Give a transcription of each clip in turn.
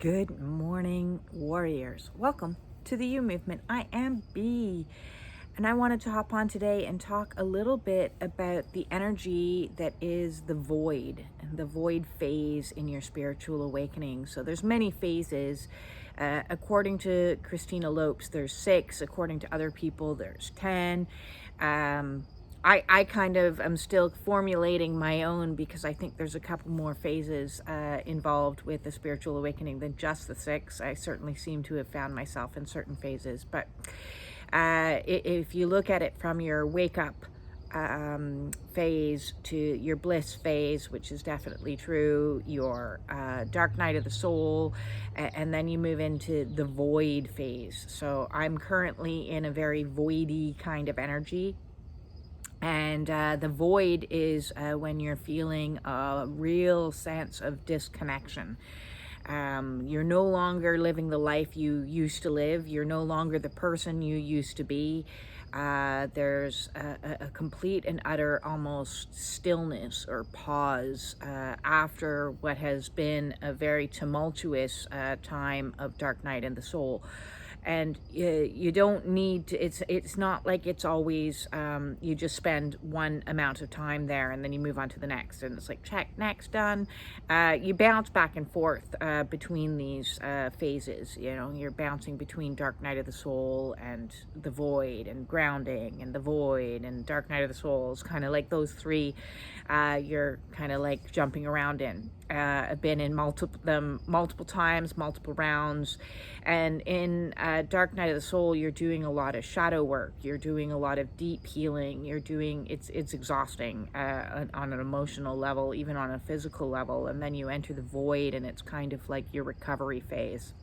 Good morning, warriors. Welcome to the You Movement. I am B, and I wanted to hop on today and talk a little bit about the energy that is the void phase in your spiritual awakening. So there's many phases. According to Christina Lopes, there's 6. According to other people, there's 10. I kind of am still formulating my own because I think there's a couple more phases involved with the spiritual awakening than just the 6. I certainly seem to have found myself in certain phases. But if you look at it from your wake up phase to your bliss phase, which is definitely true, your dark night of the soul, and then you move into the void phase. So I'm currently in a very voidy kind of energy. And the void is when you're feeling a real sense of disconnection. You're no longer living the life you used to live. You're no longer the person you used to be. There's a complete and utter almost stillness or pause after what has been a very tumultuous time of dark night in the soul. And you don't need to, it's not like it's always you just spend one amount of time there and then you move on to the next and it's like check, next, done. You bounce back and forth between these phases. You know, you're bouncing between dark night of the soul and the void, and grounding and the void and dark night of the soul. Is kind of like those 3 you're kind of like jumping around in. I've been in multiple times, multiple rounds. And in dark night of the soul, you're doing a lot of shadow work. You're doing a lot of deep healing. It's exhausting on an emotional level, even on a physical level. And then you enter the void, and it's kind of like your recovery phase.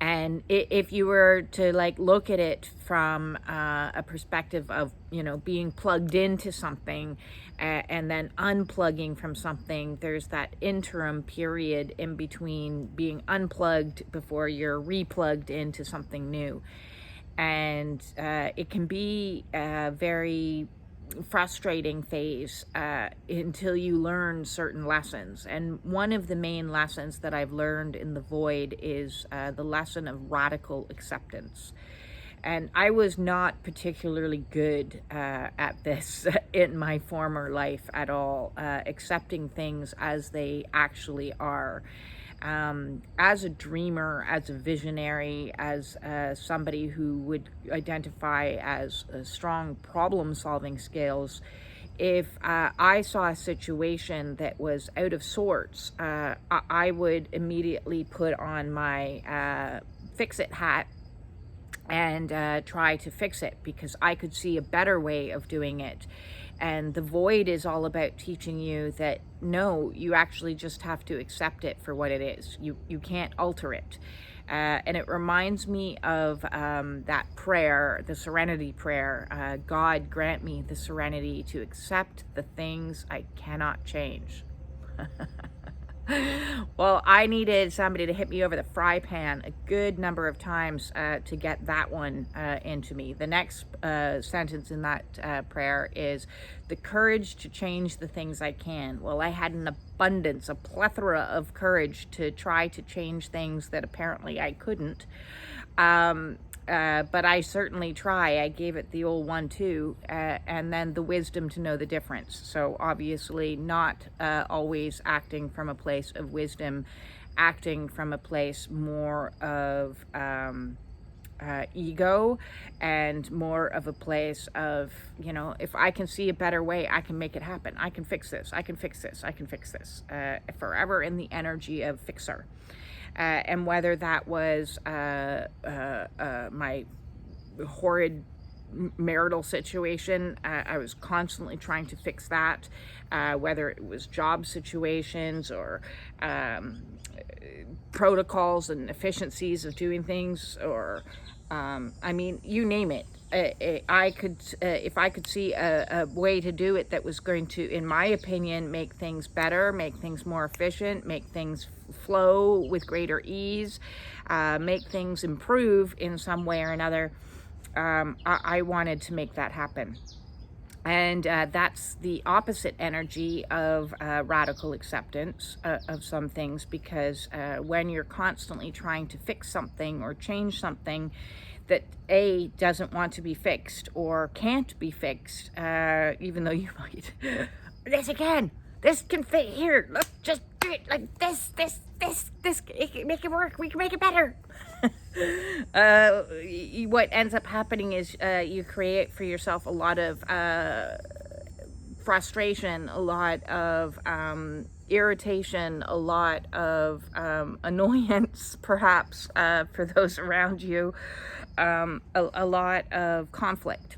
And if you were to like look at it from a perspective of, you know, being plugged into something and then unplugging from something, there's that interim period in between being unplugged before you're replugged into something new. And it can be very frustrating phase until you learn certain lessons. And one of the main lessons that I've learned in the void is the lesson of radical acceptance. And I was not particularly good at this in my former life at all, accepting things as they actually are. As a dreamer, as a visionary, as somebody who would identify as strong problem-solving skills, if I saw a situation that was out of sorts, I would immediately put on my fix-it hat and try to fix it because I could see a better way of doing it. And the void is all about teaching you that no, you actually just have to accept it for what it is. You can't alter it. And it reminds me of that prayer, the serenity prayer. God grant me the serenity to accept the things I cannot change. Well, I needed somebody to hit me over the fry pan a good number of times to get that one into me. The next sentence in that prayer is the courage to change the things I can. Well, I had an abundance, a plethora of courage to try to change things that apparently I couldn't. But I certainly try. I gave it the old 1-2, and then the wisdom to know the difference. So obviously not always acting from a place of wisdom, acting from a place more of ego and more of a place of, you know, if I can see a better way, I can make it happen. I can fix this. I can fix this. I can fix this. Forever in the energy of fixer. And whether that was my horrid marital situation, I was constantly trying to fix that, whether it was job situations or protocols and efficiencies of doing things, or I mean, you name it. I could, if I could see a way to do it that was going to, in my opinion, make things better, make things more efficient, make things flow with greater ease, make things improve in some way or another, I wanted to make that happen. And that's the opposite energy of radical acceptance of some things, because when you're constantly trying to fix something or change something that A, doesn't want to be fixed or can't be fixed, even though you might, this again, this can fit here, look, just do it like this, make it work, we can make it better. What ends up happening is you create for yourself a lot of frustration, a lot of irritation, a lot of annoyance, perhaps, for those around you, a lot of conflict.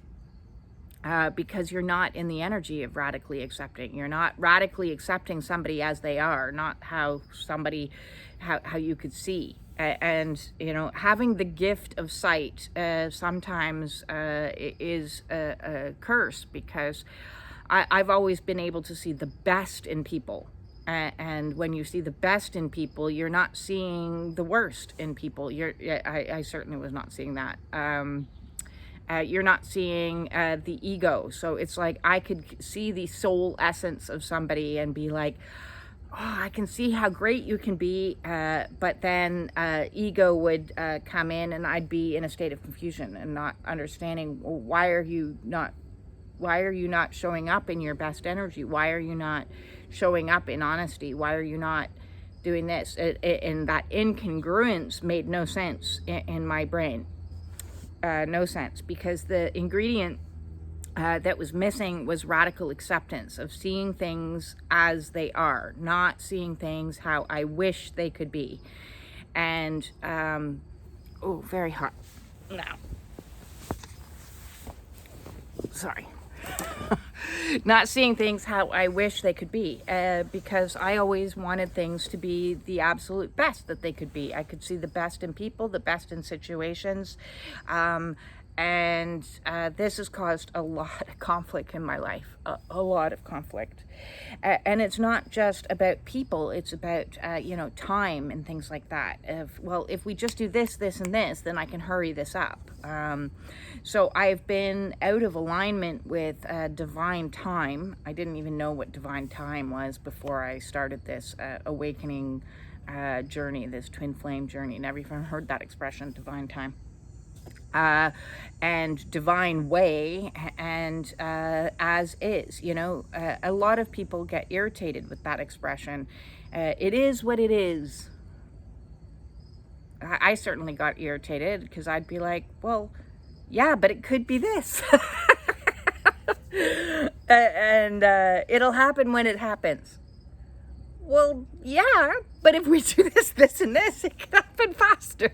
Because you're not in the energy of radically accepting. You're not radically accepting somebody as they are, not how you could see. And, you know, having the gift of sight sometimes is a curse, because I've always been able to see the best in people. And when you see the best in people, you're not seeing the worst in people. I certainly was not seeing that. You're not seeing the ego. So it's like I could see the soul essence of somebody and be like, oh, I can see how great you can be, but then ego would come in, and I'd be in a state of confusion and not understanding, well, why are you not showing up in your best energy? Why are you not showing up in honesty? Why are you not doing this? And that incongruence made no sense in my brain. No sense, because the ingredient that was missing was radical acceptance of seeing things as they are, not seeing things how I wish they could be. And oh, very hot now. Sorry. Not seeing things how I wish they could be, because I always wanted things to be the absolute best that they could be. I could see the best in people, the best in situations, and this has caused a lot of conflict in my life, a lot of conflict. And it's not just about people, it's about, time and things like that. If we just do this, this, and this, then I can hurry this up. So I've been out of alignment with divine time. I didn't even know what divine time was before I started this awakening journey, this twin flame journey. Never even heard that expression, divine time. And divine way, and as is. A lot of people get irritated with that expression. It is what it is. I certainly got irritated, because I'd be like, well, yeah, but it could be this. And it'll happen when it happens. Well, yeah, but if we do this, this, and this, it can happen faster.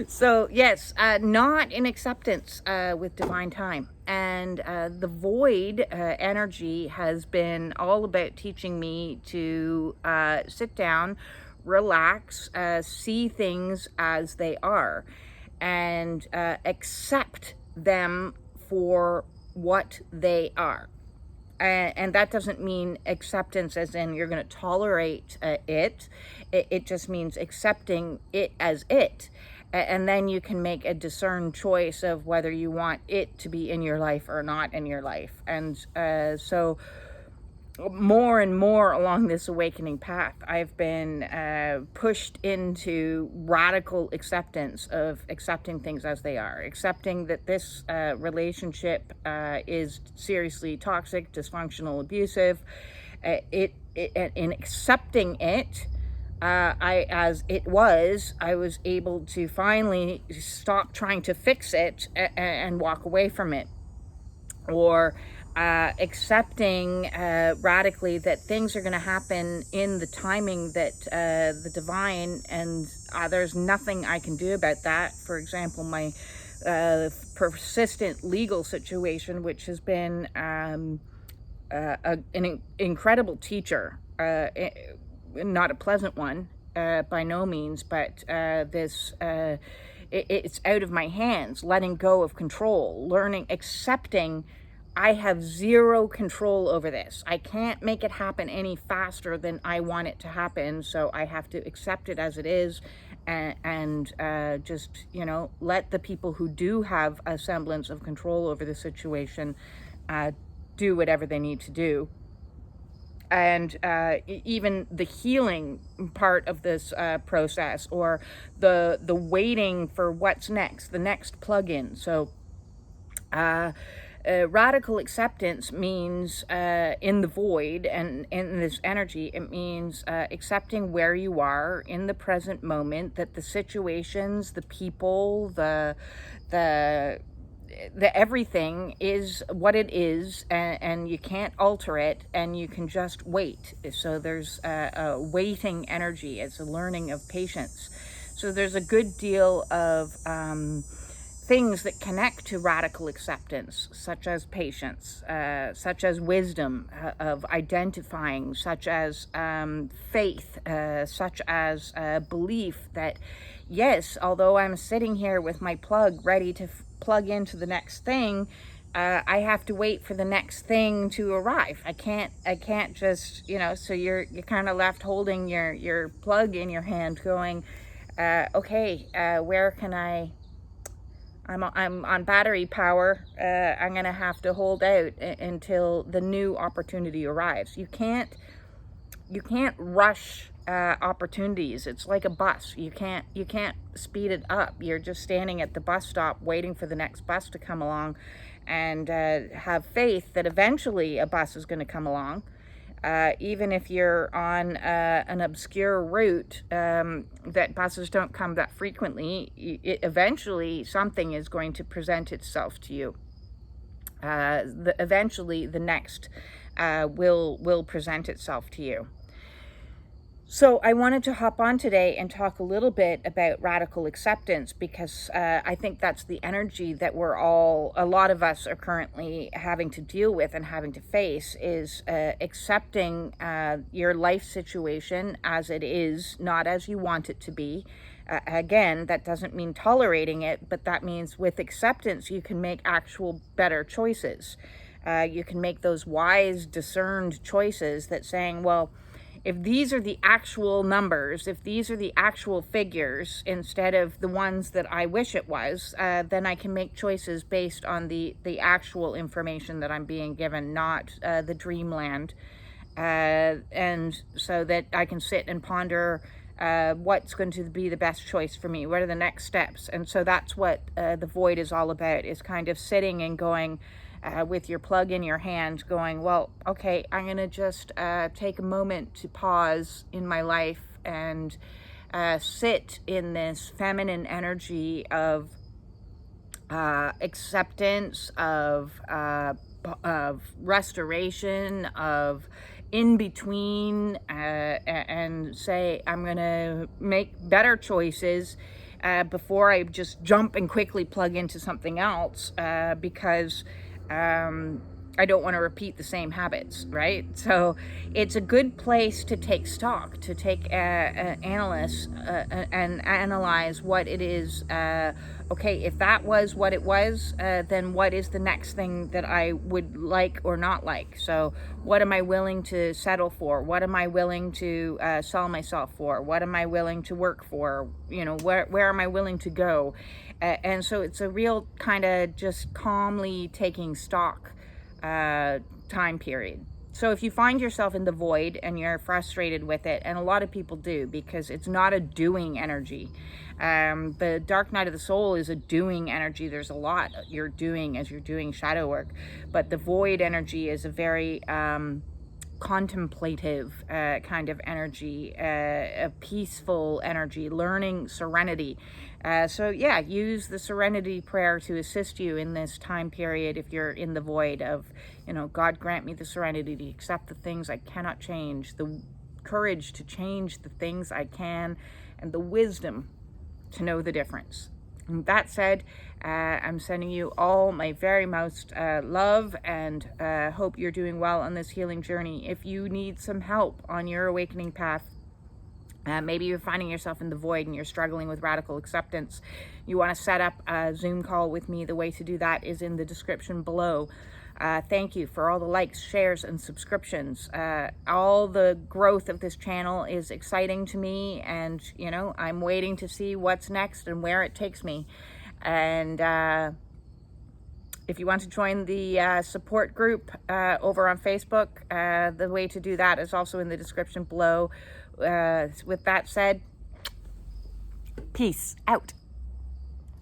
So, yes, not in acceptance with divine time. And the void energy has been all about teaching me to sit down, relax, see things as they are, and accept them for what they are. And that doesn't mean acceptance as in you're going to tolerate it. It just means accepting it as it. And then you can make a discerned choice of whether you want it to be in your life or not in your life. And so more and more along this awakening path, I've been pushed into radical acceptance of accepting things as they are, accepting that this relationship is seriously toxic, dysfunctional, abusive. In accepting it, as it was, I was able to finally stop trying to fix it and walk away from it. Or accepting radically that things are going to happen in the timing that the divine, and there's nothing I can do about that. For example, my persistent legal situation, which has been an incredible teacher, not a pleasant one by no means, but it's out of my hands, letting go of control, learning, accepting I have zero control over this. I can't make it happen any faster than I want it to happen, so I have to accept it as it is, and just, let the people who do have a semblance of control over the situation do whatever they need to do. And even the healing part of this process, or the waiting for what's next, the next plug-in. So radical acceptance means in the void and in this energy, it means accepting where you are in the present moment, that the situations, the people, the everything is what it is, and you can't alter it, and you can just wait. So there's a waiting energy. It's a learning of patience. So there's a good deal of things that connect to radical acceptance, such as patience, such as wisdom of identifying, such as faith, such as belief that, yes, although I'm sitting here with my plug ready to plug into the next thing, I have to wait for the next thing to arrive. I can't just, so you're kind of left holding your plug in your hand going, okay, where can I'm on battery power. I'm going to have to hold out until the new opportunity arrives. You can't rush opportunities. It's like a bus. You can't speed it up. You're just standing at the bus stop waiting for the next bus to come along, and have faith that eventually a bus is going to come along. Even if you're on an obscure route that buses don't come that frequently, eventually something is going to present itself to you. Eventually the next will present itself to you. So I wanted to hop on today and talk a little bit about radical acceptance, because I think that's the energy that a lot of us are currently having to deal with and having to face, is accepting your life situation as it is, not as you want it to be. Again, that doesn't mean tolerating it, but that means with acceptance, you can make actual better choices. You can make those wise, discerned choices that saying, well, if these are the actual numbers, if these are the actual figures instead of the ones that I wish it was, then I can make choices based on the actual information that I'm being given, not the dreamland. And so that I can sit and ponder what's going to be the best choice for me. What are the next steps? And so that's what the void is all about, is kind of sitting and going, with your plug in your hand, going, well, okay, I'm going to just take a moment to pause in my life and sit in this feminine energy of acceptance, of restoration, of in between, and say, I'm going to make better choices before I just jump and quickly plug into something else, because I don't want to repeat the same habits, right? So it's a good place to take stock, to take analyze and analyze what it is. Okay, if that was what it was, then what is the next thing that I would like or not like? So what am I willing to settle for? What am I willing to sell myself for? What am I willing to work for? Where am I willing to go? And so it's a real kind of just calmly taking stock time period. So if you find yourself in the void and you're frustrated with it, and a lot of people do, because it's not a doing energy. The dark night of the soul is a doing energy. There's a lot you're doing as you're doing shadow work, but the void energy is a very contemplative kind of energy, a peaceful energy, learning serenity. So yeah, use the serenity prayer to assist you in this time period if you're in the void of, God grant me the serenity to accept the things I cannot change, the courage to change the things I can, and the wisdom to know the difference. And that said, I'm sending you all my very most love, and hope you're doing well on this healing journey. If you need some help on your awakening path, maybe you're finding yourself in the void and you're struggling with radical acceptance, you want to set up a Zoom call with me, the way to do that is in the description below. Thank you for all the likes, shares, and subscriptions. All the growth of this channel is exciting to me, and I'm waiting to see what's next and where it takes me. And If you want to join the support group over on Facebook, the way to do that is also in the description below. With that said, peace out.